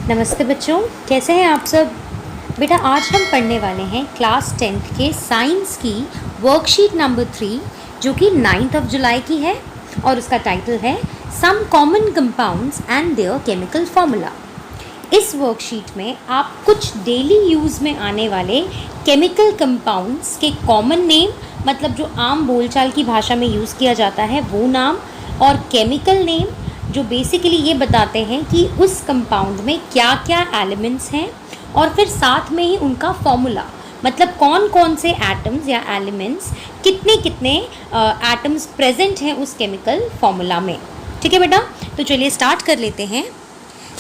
नमस्ते बच्चों, कैसे हैं आप सब। बेटा आज हम पढ़ने वाले हैं क्लास 10th के साइंस की वर्कशीट नंबर 3 जो कि 9 जुलाई की है और उसका टाइटल है some common compounds and their chemical formula. इस वर्कशीट में आप कुछ डेली यूज़ में आने वाले केमिकल कंपाउंड्स के कॉमन नेम, मतलब जो आम बोलचाल की भाषा में यूज़ किया जाता है वो नाम, और केमिकल नेम जो बेसिकली ये बताते हैं कि उस कंपाउंड में क्या क्या एलिमेंट्स हैं, और फिर साथ में ही उनका फॉर्मूला, मतलब कौन कौन से एटम्स या एलिमेंट्स कितने कितने एटम्स प्रेजेंट हैं उस केमिकल फॉर्मूला में। ठीक है बेटा, तो चलिए स्टार्ट कर लेते हैं।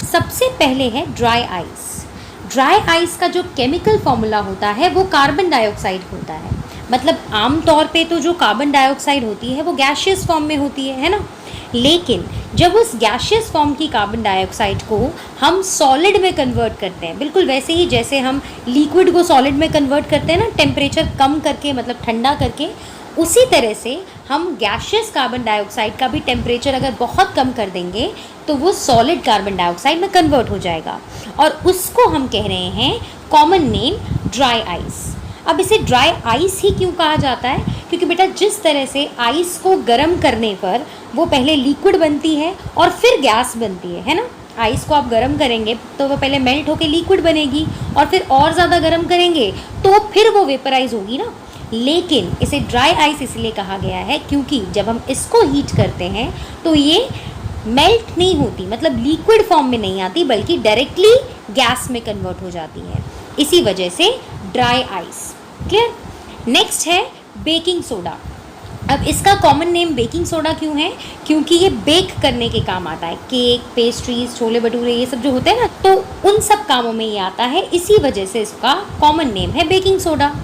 सबसे पहले है ड्राई आइस। ड्राई आइस का जो केमिकल फॉर्मूला होता है वो कार्बन डाइऑक्साइड होता है। मतलब आम तौर पे तो जो कार्बन डाइऑक्साइड होती है वो गैशियस फॉर्म में होती है ना। लेकिन जब उस गैशियस फॉर्म की कार्बन डाइऑक्साइड को हम सॉलिड में कन्वर्ट करते हैं, बिल्कुल वैसे ही जैसे हम लिक्विड को सॉलिड में कन्वर्ट करते हैं ना, टेम्परेचर कम करके, मतलब ठंडा करके, उसी तरह से हम गैशियस कार्बन डाइऑक्साइड का भी टेम्परेचर अगर बहुत कम कर देंगे तो वो सॉलिड कार्बन डाइऑक्साइड में कन्वर्ट हो जाएगा, और उसको हम कह रहे हैं कॉमन नेम ड्राई आइस। अब इसे ड्राई आइस ही क्यों कहा जाता है? क्योंकि बेटा जिस तरह से आइस को गर्म करने पर वो पहले लिक्विड बनती है और फिर गैस बनती है ना। आइस को आप गर्म करेंगे तो वो पहले मेल्ट होकर लिक्विड बनेगी, और फिर और ज़्यादा गर्म करेंगे तो फिर वो वेपराइज होगी ना। लेकिन इसे ड्राई आइस इसलिए कहा गया है क्योंकि जब हम इसको हीट करते हैं तो ये मेल्ट नहीं होती, मतलब लिक्विड फॉर्म में नहीं आती, बल्कि डायरेक्टली गैस में कन्वर्ट हो जाती है। इसी वजह से ड्राई आइस। क्लियर। नेक्स्ट है बेकिंग सोडा। अब इसका कॉमन नेम बेकिंग सोडा क्यों है? क्योंकि ये बेक करने के काम आता है। केक, पेस्ट्रीज, छोले भटूरे, ये सब जो होते हैं ना, तो उन सब कामों में ये आता है। इसी वजह से इसका कॉमन नेम है बेकिंग सोडा।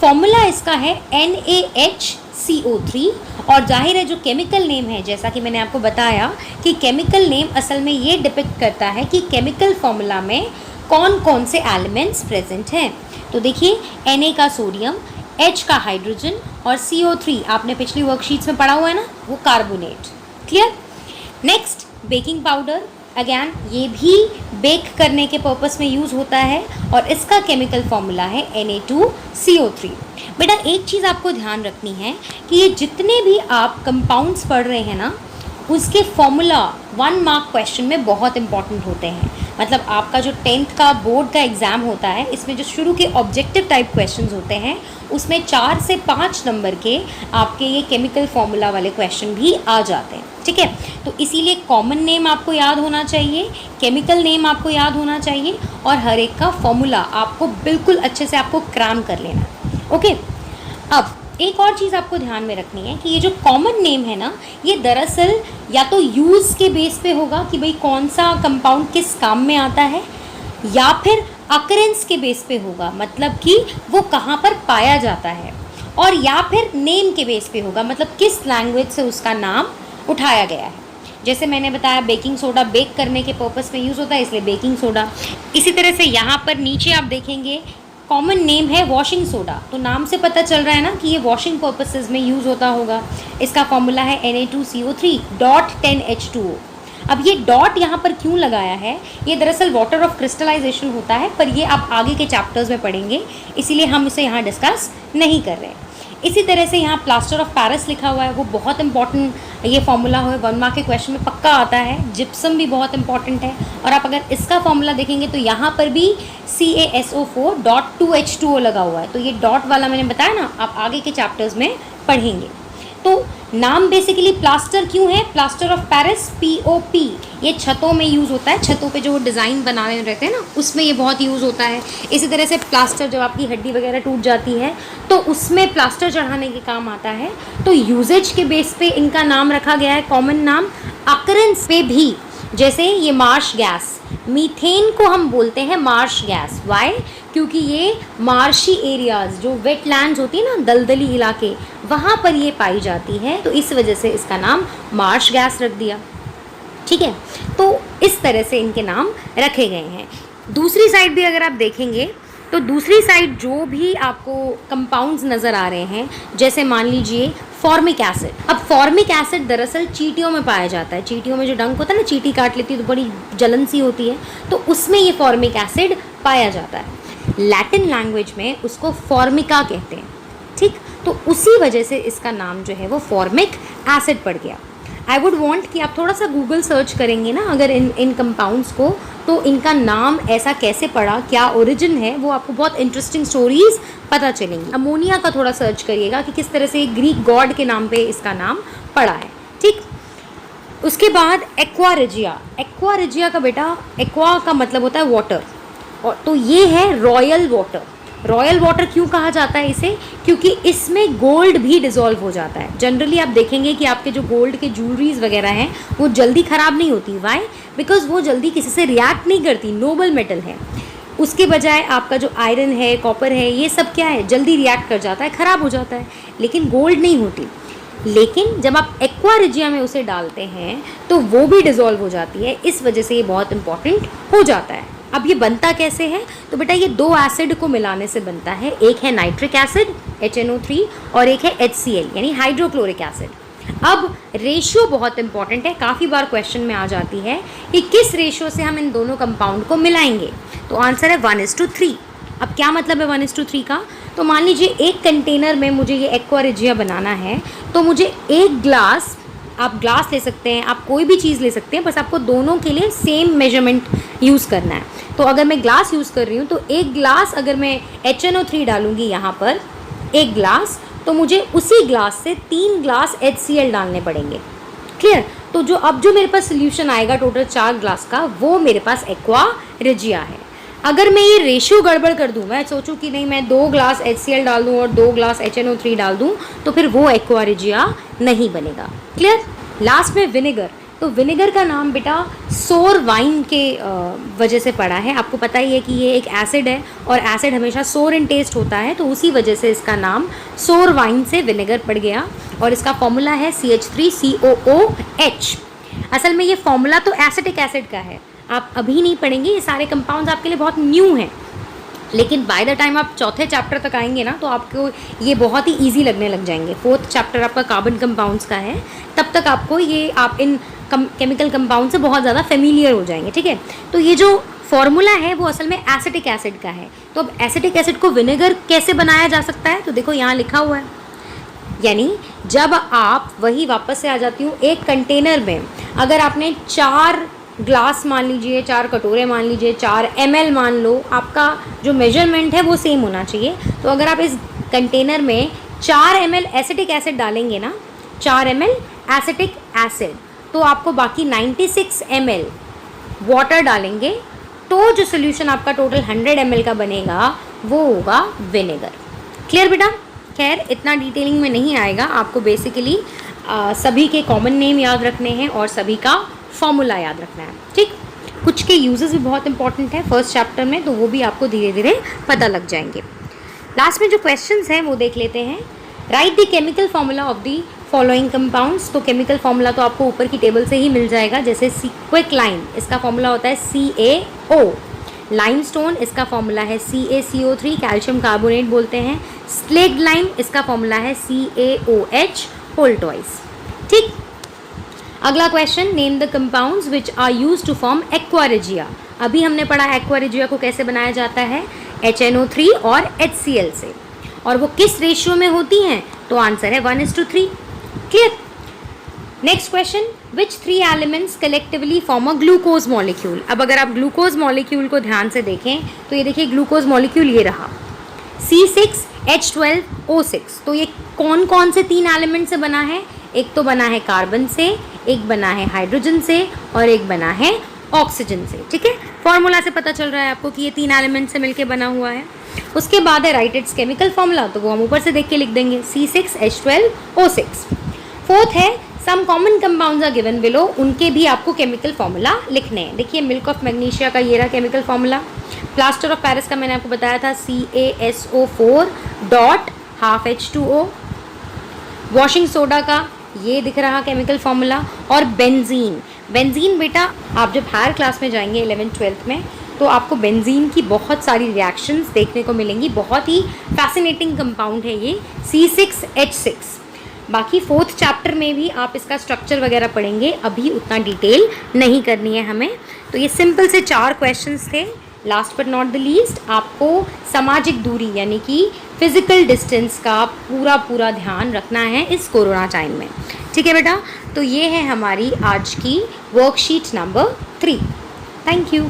फॉर्मूला इसका है NaHCO3, और जाहिर है जो केमिकल नेम है, जैसा कि मैंने आपको बताया कि केमिकल नेम असल में ये डिपिक्ट करता है कि केमिकल फॉर्मूला में कौन कौन से एलिमेंट्स प्रेजेंट हैं। तो देखिए, Na का सोडियम, H का हाइड्रोजन, और CO3 आपने पिछली वर्कशीट्स में पढ़ा हुआ है ना, वो carbonate. Clear. Next baking powder. Again ये भी बेक करने के पर्पस में यूज़ होता है, और इसका केमिकल फॉर्मूला है Na2CO3। बेटा एक चीज़ आपको ध्यान रखनी है कि ये जितने भी आप कंपाउंड्स पढ़ रहे हैं ना, उसके फॉर्मूला 1 मार्क क्वेश्चन में बहुत इंपॉर्टेंट होते हैं। मतलब आपका जो 10th का बोर्ड का एग्ज़ाम होता है, इसमें जो शुरू के ऑब्जेक्टिव टाइप क्वेश्चंस होते हैं उसमें 4 से 5 नंबर के आपके ये केमिकल फॉर्मूला वाले क्वेश्चन भी आ जाते हैं। ठीक है, तो इसीलिए कॉमन नेम आपको याद होना चाहिए, केमिकल नेम आपको याद होना चाहिए, और हर एक का फॉर्मूला आपको बिल्कुल अच्छे से आपको क्रैम कर लेना है। ओके। अब एक और चीज़ आपको ध्यान में रखनी है कि ये जो कॉमन नेम है ना, ये दरअसल या तो यूज़ के बेस पे होगा कि भाई कौन सा कंपाउंड किस काम में आता है, या फिर अकरेंस के बेस पे होगा, मतलब कि वो कहाँ पर पाया जाता है, और या फिर नेम के बेस पे होगा, मतलब किस लैंग्वेज से उसका नाम उठाया गया है। जैसे मैंने बताया बेकिंग सोडा बेक करने के पर्पस में यूज़ होता है, इसलिए बेकिंग सोडा। इसी तरह से यहाँ पर नीचे आप देखेंगे कॉमन नेम है वॉशिंग सोडा, तो नाम से पता चल रहा है ना कि ये वॉशिंग पर्पसेस में यूज़ होता होगा। इसका फॉर्मूला है Na2CO3.10H2O। अब ये डॉट यहाँ पर क्यों लगाया है? ये दरअसल वाटर ऑफ क्रिस्टलाइजेशन होता है, पर ये आप आगे के चैप्टर्स में पढ़ेंगे, इसीलिए हम इसे यहाँ डिस्कस नहीं कर रहे हैं। इसी तरह से यहाँ प्लास्टर ऑफ पेरिस लिखा हुआ है, वो बहुत इंपॉर्टेंट ये फॉर्मूला है, 1 मार्क के क्वेश्चन में पक्का आता है। जिप्सम भी बहुत इंपॉर्टेंट है, और आप अगर इसका फॉर्मूला देखेंगे तो यहाँ पर भी CaSO4.2H2O लगा हुआ है। तो ये डॉट वाला मैंने बताया ना, आप आगे के चैप्टर्स में पढ़ेंगे। तो नाम बेसिकली प्लास्टर क्यों है? प्लास्टर ऑफ पेरिस, POP, ये छतों में यूज़ होता है। छतों पे जो डिज़ाइन बनाए रहते हैं ना, उसमें ये बहुत यूज़ होता है। इसी तरह से प्लास्टर, जब आपकी हड्डी वगैरह टूट जाती है तो उसमें प्लास्टर चढ़ाने के काम आता है। तो यूजेज के बेस पे इनका नाम रखा गया है, कॉमन नाम। अकरेंस पे भी, जैसे ये मार्श गैस, मीथेन को हम बोलते हैं मार्श गैस। वाई? क्योंकि ये मार्शी एरियाज़, जो वेटलैंड्स होती है ना, दलदली इलाके, वहाँ पर ये पाई जाती है, तो इस वजह से इसका नाम मार्श गैस रख दिया। ठीक है, तो इस तरह से इनके नाम रखे गए हैं। दूसरी साइड भी अगर आप देखेंगे तो दूसरी साइड जो भी आपको कंपाउंड्स नज़र आ रहे हैं, जैसे मान लीजिए फॉर्मिक एसिड। अब फॉर्मिक एसिड दरअसल चींटियों में पाया जाता है। चींटियों में जो डंक होता है ना, चींटी काट लेती है तो बड़ी जलन सी होती है, तो उसमें ये फॉर्मिक एसिड पाया जाता है। लैटिन लैंग्वेज में उसको फॉर्मिका कहते हैं, ठीक। तो उसी वजह से इसका नाम जो है वो फॉर्मिक एसिड पड़ गया। आई वुड वांट कि आप थोड़ा सा गूगल सर्च करेंगे ना अगर इन कंपाउंड्स को, तो इनका नाम ऐसा कैसे पड़ा, क्या ओरिजिन है, वो आपको बहुत इंटरेस्टिंग स्टोरीज पता चलेंगी। अमोनिया का थोड़ा सर्च करिएगा कि किस तरह से ग्रीक गॉड के नाम पे इसका नाम पड़ा है, ठीक। उसके बाद एक्वा रेजिया। एक्वा रेजिया का बेटा, एक्वा का मतलब होता है वाटर, और तो ये है रॉयल वाटर। रॉयल वाटर क्यों कहा जाता है इसे? क्योंकि इसमें गोल्ड भी डिज़ोल्व हो जाता है। जनरली आप देखेंगे कि आपके जो गोल्ड के ज्वेलरीज वगैरह हैं वो जल्दी ख़राब नहीं होती। वाई? बिकॉज वो जल्दी किसी से रिएक्ट नहीं करती, नोबल मेटल है। उसके बजाय आपका जो आयरन है, कॉपर है, ये सब क्या है, जल्दी रिएक्ट कर जाता है, ख़राब हो जाता है, लेकिन गोल्ड नहीं होती। लेकिन जब आप एक्वा रेजिया में उसे डालते हैं तो वो भी डिज़ोल्व हो जाती है, इस वजह से ये बहुत इंपॉर्टेंट हो जाता है। अब ये बनता कैसे है? तो बेटा ये दो एसिड को मिलाने से बनता है। एक है नाइट्रिक एसिड HNO3 और एक है HCl यानी हाइड्रोक्लोरिक एसिड। अब रेशियो बहुत इंपॉर्टेंट है, काफ़ी बार क्वेश्चन में आ जाती है कि किस रेशियो से हम इन दोनों कंपाउंड को मिलाएंगे। तो आंसर है 1:3। अब क्या मतलब है 1:3 का? तो मान लीजिए एक कंटेनर में मुझे ये एक्वा रेजिया बनाना है, तो मुझे एक ग्लास, आप ग्लास ले सकते हैं, आप कोई भी चीज़ ले सकते हैं, बस आपको दोनों के लिए सेम मेजरमेंट यूज़ करना है। तो अगर मैं ग्लास यूज़ कर रही हूँ तो एक ग्लास अगर मैं HNO3 डालूँगी यहाँ पर एक ग्लास, तो मुझे उसी ग्लास से 3 ग्लास HCl डालने पड़ेंगे। क्लियर? तो जो मेरे पास सोल्यूशन आएगा टोटल 4 ग्लास का, वो मेरे पास एक्वा रेजिया है। अगर मैं ये रेशियो गड़बड़ कर दूँ, मैं सोचूं कि नहीं मैं 2 ग्लास HCl डाल दूँ और 2 ग्लास HNO3 डाल दूँ, तो फिर वो एक्वा रेजिया नहीं बनेगा। क्लियर? लास्ट में विनेगर। तो विनेगर का नाम बेटा सोर वाइन के वजह से पड़ा है। आपको पता ही है कि ये एक एसिड है और एसिड हमेशा सोर इन टेस्ट होता है, तो उसी वजह से इसका नाम सोर वाइन से विनेगर पड़ गया। और इसका फॉर्मूला है CH3COOH। असल में ये फॉर्मूला तो एसिटिक एसिड का है, आप अभी नहीं पढ़ेंगे, ये सारे कंपाउंड्स आपके लिए बहुत न्यू हैं, लेकिन बाय द टाइम आप चौथे चैप्टर तक आएंगे ना तो आपको ये बहुत ही इजी लगने लग जाएंगे। 4th चैप्टर आपका कार्बन कंपाउंड्स का है, तब तक आपको ये आप इन केमिकल कंपाउंड से बहुत ज़्यादा फेमिलियर हो जाएंगे, ठीक है। तो ये जो फॉर्मूला है वो असल में एसिटिक एसिड का है। तो अब एसिटिक एसिड को विनेगर कैसे बनाया जा सकता है? तो देखो यहाँ लिखा हुआ है, यानी जब आप, वही वापस से आ जाती हूँ, एक कंटेनर में अगर आपने 4 ग्लास मान लीजिए, 4 कटोरे मान लीजिए, 4 ml मान लो, आपका जो मेजरमेंट है वो सेम होना चाहिए। तो अगर आप इस कंटेनर में 4 ml एसिटिक एसिड डालेंगे ना, 4 ml एसिटिक एसिड, तो आपको बाकी 96 ml वाटर डालेंगे, तो जो सोल्यूशन आपका टोटल 100 ml का बनेगा वो होगा विनेगर। क्लियर बेटा? खैर इतना डिटेलिंग में नहीं आएगा, आपको बेसिकली सभी के कॉमन नेम याद रखने हैं और सभी का फॉर्मूला याद रखना है, ठीक। कुछ के यूजेस भी बहुत इंपॉर्टेंट है फर्स्ट चैप्टर में, तो वो भी आपको धीरे धीरे पता लग जाएंगे। लास्ट में जो क्वेश्चंस हैं वो देख लेते हैं। Right the chemical formula of the following compounds. तो केमिकल फॉर्मूला तो आपको ऊपर की टेबल से ही मिल जाएगा, जैसे क्विक लाइम, इसका फॉर्मूला होता है CaO। लाइमस्टोन, इसका फॉर्मूला है CaCO3, कैल्शियम कार्बोनेट बोलते हैं। स्लेग्ड लाइम, इसका फॉर्मूला है CaOH होल ट्वाइस, ठीक। अगला question, name the compounds which are used to form aqua regia. अभी हमने पढ़ा एक्वा रेजिया को कैसे बनाया जाता है, HNO3 और HCl से, और वो किस रेशियो में होती हैं? तो आंसर है 1:3। Clear? Next question, which 3 elements collectively form a glucose molecule. अब अगर आप ग्लूकोज मॉलिक्यूल को ध्यान से देखें तो ये देखिए ग्लूकोज मॉलिक्यूल ये रहा, C6H12O6। तो ये कौन कौन से 3 एलिमेंट से बना है? एक तो बना है कार्बन से, एक बना है हाइड्रोजन से और एक बना है ऑक्सीजन से, ठीक है। फॉर्मूला से पता चल रहा है आपको कि ये 3 एलिमेंट से मिलके बना हुआ है। उसके बाद है राइट इट्स केमिकल फॉर्मूला, तो वो हम ऊपर से देख के लिख देंगे, C6H12O6। 4th है some common compounds are given below, उनके भी आपको केमिकल फॉर्मूला लिखने हैं। देखिए मिल्क ऑफ मैग्नीशिया का ये रहा chemical formula. Plaster of Paris का मैंने आपको बताया था CaSO4.12H2O। वॉशिंग सोडा का ये दिख रहा केमिकल फॉर्मूला। और बेंजीन, बेंजीन बेटा आप जब हायर क्लास में जाएंगे 11th-12th में, तो आपको बेंजीन की बहुत सारी रिएक्शंस देखने को मिलेंगी, बहुत ही फैसिनेटिंग कंपाउंड है ये, C6H6। बाकी 4th चैप्टर में भी आप इसका स्ट्रक्चर वगैरह पढ़ेंगे, अभी उतना डिटेल नहीं करनी है हमें। तो ये सिंपल से 4 क्वेश्चंस थे। Last but not the least, आपको सामाजिक दूरी यानी कि फिज़िकल डिस्टेंस का पूरा ध्यान रखना है इस कोरोना टाइम में। ठीक है बेटा, तो ये है हमारी आज की वर्कशीट नंबर 3। Thank you.